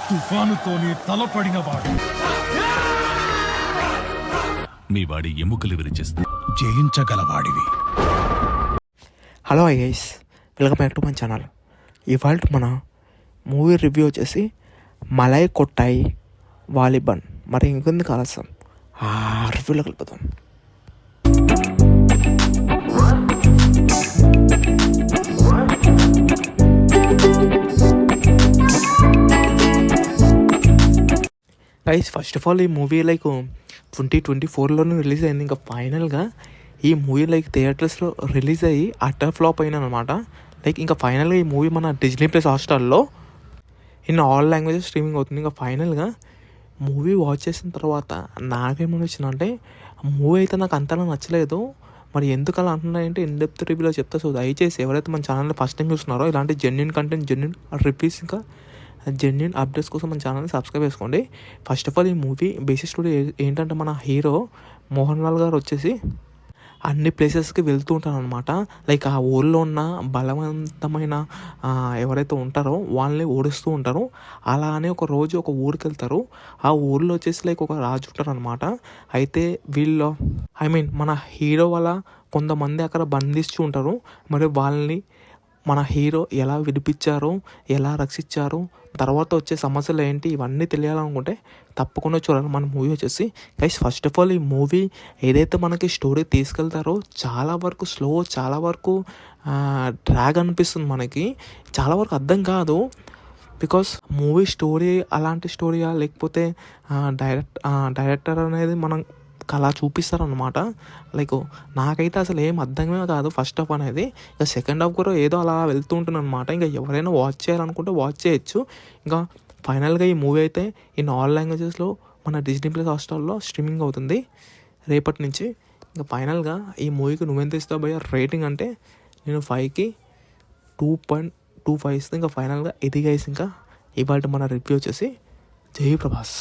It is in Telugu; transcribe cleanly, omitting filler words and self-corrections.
తుఫానుతోనే తలపడినవాడు, మీ వాడి ఎముకలు విరిచేస్తా జయించగలవాడివి. Hello guys, welcome back to my channel. ఇవాళ మన మూవీ రివ్యూ వచ్చేసి మలై కొట్టాయి వాలిబన్. మరి ఇంకొంది ఆలస్యం రివ్యూలో కలుపుతాం. గైస్, ఫస్ట్ ఆఫ్ ఆల్ ఈ మూవీ 2024లోనే రిలీజ్ అయింది. ఇంకా ఫైనల్గా ఈ మూవీ థియేటర్స్లో రిలీజ్ అయ్యి అటర్ ఫ్లాప్ అయినా అనమాట. ఇంకా ఫైనల్గా ఈ మూవీ మన డిజ్నీ ప్లస్ హాట్‌స్టార్‌లో ఇన్ ఆల్ లాంగ్వేజెస్ స్ట్రీమింగ్ అవుతుంది. ఇంకా ఫైనల్గా మూవీ వాచ్ చేసిన తర్వాత నాకేమని వచ్చిందంటే, మూవీ అయితే నాకు అంతలా నచ్చలేదు. మరి ఎందుకు అలా అంటున్నాయంటే ఇన్ డెప్త్ రివ్యూలో చెప్తా. సో దయచేసి ఎవరైతే మన ఛానల్ని ఫస్ట్ టైం చూస్తున్నారో ఇలాంటి జెన్యూన్ కంటెంట్, జెన్యూన్ రివ్యూస్, ఇంకా జెన్యూన్ అప్డేట్స్ కోసం మన ఛానల్ని సబ్స్క్రైబ్ చేసుకోండి. ఫస్ట్ ఆఫ్ ఆల్ ఈ మూవీ బేసిక్ స్టోరీ ఏంటంటే, మన హీరో మోహన్ లాల్ గారు వచ్చేసి అన్ని ప్లేసెస్కి వెళ్తూ ఉంటారు అనమాట. ఆ ఊళ్ళో ఉన్న బలవంతమైన ఎవరైతే ఉంటారో వాళ్ళని ఓడిస్తూ ఉంటారు. అలానే ఒక రోజు ఒక ఊరికి వెళ్తారు. ఆ ఊళ్ళో వచ్చేసి ఒక రాజు ఉంటారు అనమాట. అయితే వీళ్ళు మన హీరో వాళ్ళ కొంతమంది అక్కడ బంధిస్తూ ఉంటారు. మరి వాళ్ళని మన హీరో ఎలా విడిపించారు, ఎలా రక్షించారు, తర్వాత వచ్చే సమస్యలు ఏంటి, ఇవన్నీ తెలియాలనుకుంటే తప్పకుండా చూడాలి మన మూవీ వచ్చేసి. గైస్, ఫస్ట్ ఆఫ్ ఆల్ ఈ మూవీ ఏదైతే మనకి స్టోరీ తీసుకెళ్తారో చాలా వరకు స్లో, చాలా వరకు డ్రాగ్ అనిపిస్తుంది మనకి. చాలా వరకు అర్థం కాదు. బికాస్ మూవీ స్టోరీ అలాంటి స్టోరీయా లేకపోతే డైరెక్టర్ అనేది మనం అలా చూపిస్తారనమాట. నాకైతే అసలు ఏం అర్థమే కాదు ఫస్ట్ హాఫ్ అనేది. ఇంకా సెకండ్ హాఫ్ కూడా ఏదో అలా వెళ్తూ ఉంటుంది అనమాట. ఇంకా ఎవరైనా వాచ్ చేయాలనుకుంటే వాచ్ చేయొచ్చు. ఇంకా ఫైనల్గా ఈ మూవీ అయితే ఇన్ ఆల్ లాంగ్వేజెస్లో మన డిజ్నీ ప్లస్ హాట్‌స్టార్‌లో స్ట్రీమింగ్ అవుతుంది రేపటి నుంచి. ఇంకా ఫైనల్గా ఈ మూవీకి నువ్వెంత ఇస్తావు భయ్యా రేటింగ్ అంటే, నేను 5కి 2.25 ఇస్తాను. ఇంకా ఫైనల్గా ఇది గైస్. ఇంకా ఇవాళ మన రివ్యూ వచ్చేసి జై ప్రభాస్.